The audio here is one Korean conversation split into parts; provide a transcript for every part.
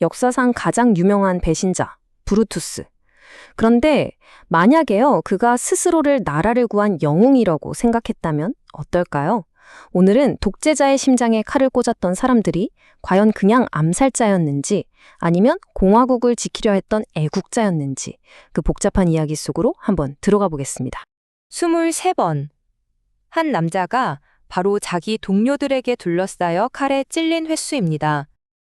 역사상 가장 유명한 배신자, 브루투스. 그런데 만약에요, 그가 스스로를 나라를 구한 영웅이라고 생각했다면 어떨까요? 오늘은 독재자의 심장에 칼을 꽂았던 사람들이 과연 그냥 암살자였는지 아니면 공화국을 지키려 했던 애국자였는지 그 복잡한 이야기 속으로 한번 들어가 보겠습니다. 23번. 한 남자가 바로 자기 동료들에게 둘러싸여 칼에 찔린 횟수입니다.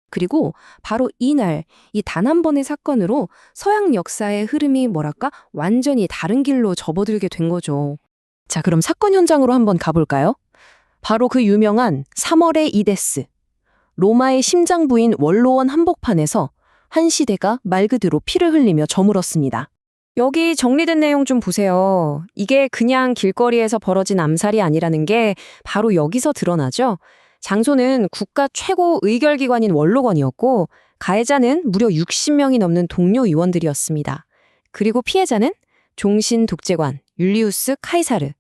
그리고 바로 이날, 이 단 한 번의 사건으로 서양 역사의 흐름이 완전히 다른 길로 접어들게 된 거죠. 자, 그럼 사건 현장으로 한번 가볼까요? 바로 그 유명한 3월의 이데스. 로마의 심장부인 원로원 한복판에서 한 시대가 말 그대로 피를 흘리며 저물었습니다. 여기 정리된 내용 좀 보세요. 이게 그냥 길거리에서 벌어진 암살이 아니라는 게 바로 여기서 드러나죠. 장소는 국가 최고 의결기관인 원로원이었고 가해자는 무려 60명이 넘는 동료 의원들이었습니다. 그리고 피해자는 종신 독재관 율리우스 카이사르.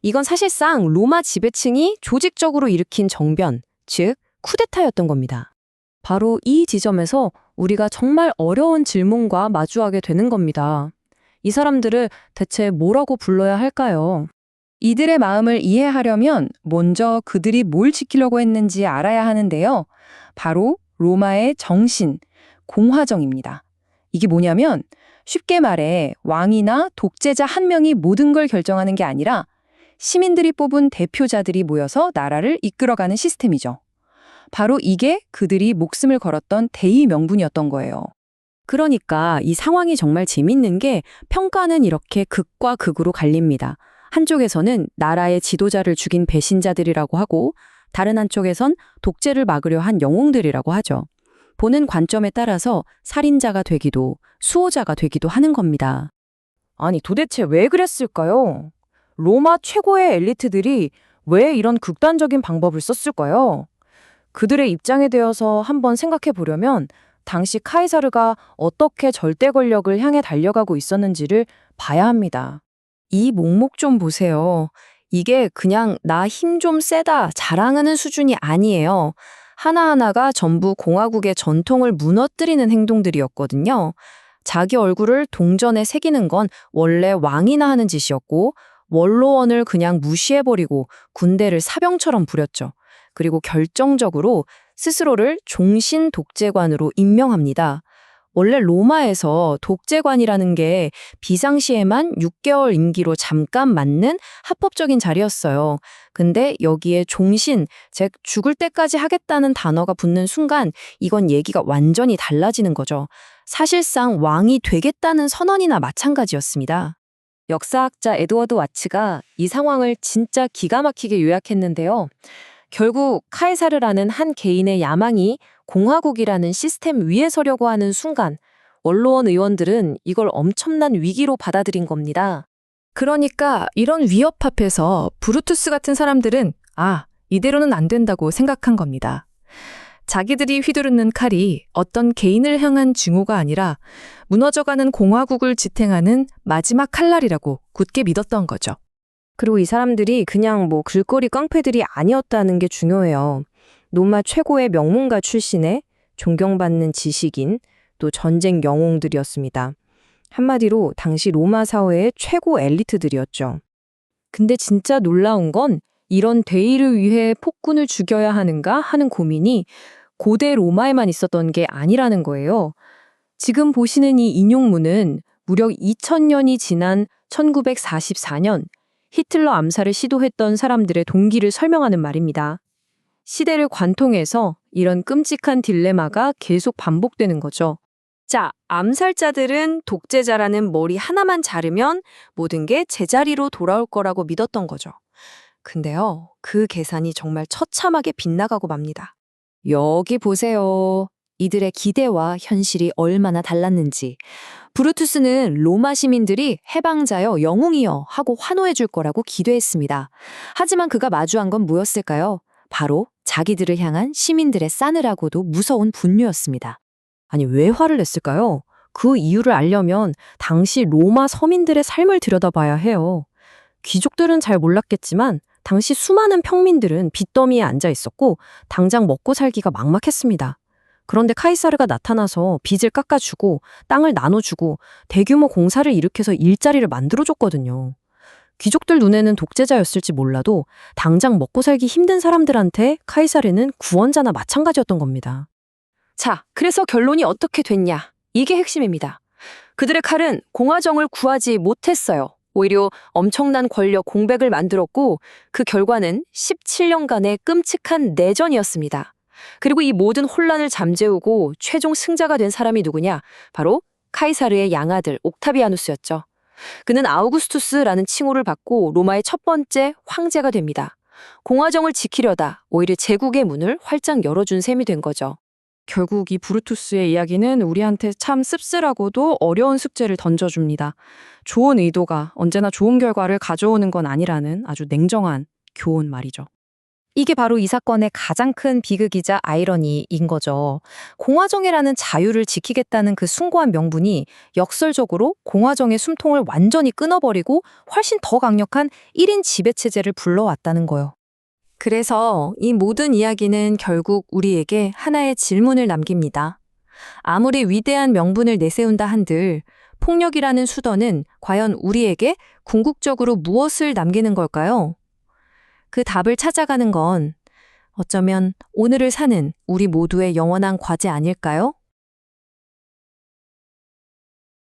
이건 사실상 로마 지배층이 조직적으로 일으킨 정변, 즉 쿠데타였던 겁니다. 바로 이 지점에서 우리가 정말 어려운 질문과 마주하게 되는 겁니다. 이 사람들을 대체 뭐라고 불러야 할까요? 이들의 마음을 이해하려면 먼저 그들이 뭘 지키려고 했는지 알아야 하는데요. 바로 로마의 정신, 공화정입니다. 이게 뭐냐면 쉽게 말해 왕이나 독재자 한 명이 모든 걸 결정하는 게 아니라 시민들이 뽑은 대표자들이 모여서 나라를 이끌어가는 시스템이죠. 바로 이게 그들이 목숨을 걸었던 대의 명분이었던 거예요. 그러니까 이 상황이 정말 재밌는 게 평가는 이렇게 극과 극으로 갈립니다. 한쪽에서는 나라의 지도자를 죽인 배신자들이라고 하고 다른 한쪽에선 독재를 막으려 한 영웅들이라고 하죠. 보는 관점에 따라서 살인자가 되기도 수호자가 되기도 하는 겁니다. 아니 도대체 왜 그랬을까요? 로마 최고의 엘리트들이 왜 이런 극단적인 방법을 썼을까요? 그들의 입장에 대해서 한번 생각해 보려면 당시 카이사르가 어떻게 절대 권력을 향해 달려가고 있었는지를 봐야 합니다. 이 목록 좀 보세요. 이게 그냥 나 힘 좀 세다 자랑하는 수준이 아니에요. 하나하나가 전부 공화국의 전통을 무너뜨리는 행동들이었거든요. 자기 얼굴을 동전에 새기는 건 원래 왕이나 하는 짓이었고 원로원을 그냥 무시해버리고 군대를 사병처럼 부렸죠. 그리고 결정적으로 스스로를 종신 독재관으로 임명합니다. 원래 로마에서 독재관이라는 게 비상시에만 6개월 임기로 잠깐 맡는 합법적인 자리였어요. 근데 여기에 종신, 즉 죽을 때까지 하겠다는 단어가 붙는 순간 이건 얘기가 완전히 달라지는 거죠. 사실상 왕이 되겠다는 선언이나 마찬가지였습니다. 역사학자 에드워드 와츠가 이 상황을 진짜 기가 막히게 요약했는데요. 결국 카이사르라는 한 개인의 야망이 공화국이라는 시스템 위에 서려고 하는 순간 원로원 의원들은 이걸 엄청난 위기로 받아들인 겁니다. 그러니까 이런 위협 앞에서 브루투스 같은 사람들은 이대로는 안 된다고 생각한 겁니다. 자기들이 휘두르는 칼이 어떤 개인을 향한 증오가 아니라 무너져가는 공화국을 지탱하는 마지막 칼날이라고 굳게 믿었던 거죠. 그리고 이 사람들이 그냥 길거리 깡패들이 아니었다는 게 중요해요. 로마 최고의 명문가 출신의 존경받는 지식인, 또 전쟁 영웅들이었습니다. 한마디로 당시 로마 사회의 최고 엘리트들이었죠. 근데 진짜 놀라운 건 이런 대의를 위해 폭군을 죽여야 하는가 하는 고민이 고대 로마에만 있었던 게 아니라는 거예요. 지금 보시는 이 인용문은 무려 2000년이 지난 1944년 히틀러 암살을 시도했던 사람들의 동기를 설명하는 말입니다. 시대를 관통해서 이런 끔찍한 딜레마가 계속 반복되는 거죠. 자, 암살자들은 독재자라는 머리 하나만 자르면 모든 게 제자리로 돌아올 거라고 믿었던 거죠. 근데요, 그 계산이 정말 처참하게 빗나가고 맙니다. 여기 보세요. 이들의 기대와 현실이 얼마나 달랐는지. 브루투스는 로마 시민들이 해방자여 영웅이여 하고 환호해 줄 거라고 기대했습니다. 하지만 그가 마주한 건 뭐였을까요? 바로 자기들을 향한 시민들의 싸늘하고도 무서운 분노였습니다. 아니, 왜 화를 냈을까요? 그 이유를 알려면 당시 로마 서민들의 삶을 들여다봐야 해요. 귀족들은 잘 몰랐겠지만 당시 수많은 평민들은 빚더미에 앉아 있었고 당장 먹고 살기가 막막했습니다. 그런데 카이사르가 나타나서 빚을 깎아주고 땅을 나눠주고 대규모 공사를 일으켜서 일자리를 만들어줬거든요. 귀족들 눈에는 독재자였을지 몰라도 당장 먹고 살기 힘든 사람들한테 카이사르는 구원자나 마찬가지였던 겁니다. 자, 그래서 결론이 어떻게 됐냐? 이게 핵심입니다. 그들의 칼은 공화정을 구하지 못했어요. 오히려 엄청난 권력 공백을 만들었고 그 결과는 17년간의 끔찍한 내전이었습니다. 그리고 이 모든 혼란을 잠재우고 최종 승자가 된 사람이 누구냐? 바로 카이사르의 양아들 옥타비아누스였죠. 그는 아우구스투스라는 칭호를 받고 로마의 첫 번째 황제가 됩니다. 공화정을 지키려다 오히려 제국의 문을 활짝 열어준 셈이 된 거죠. 결국 이 브루투스의 이야기는 우리한테 참 씁쓸하고도 어려운 숙제를 던져줍니다. 좋은 의도가 언제나 좋은 결과를 가져오는 건 아니라는 아주 냉정한 교훈 말이죠. 이게 바로 이 사건의 가장 큰 비극이자 아이러니인 거죠. 공화정이라는 자유를 지키겠다는 그 숭고한 명분이 역설적으로 공화정의 숨통을 완전히 끊어버리고 훨씬 더 강력한 1인 지배체제를 불러왔다는 거예요. 그래서 이 모든 이야기는 결국 우리에게 하나의 질문을 남깁니다. 아무리 위대한 명분을 내세운다 한들 폭력이라는 수단은 과연 우리에게 궁극적으로 무엇을 남기는 걸까요? 그 답을 찾아가는 건 어쩌면 오늘을 사는 우리 모두의 영원한 과제 아닐까요?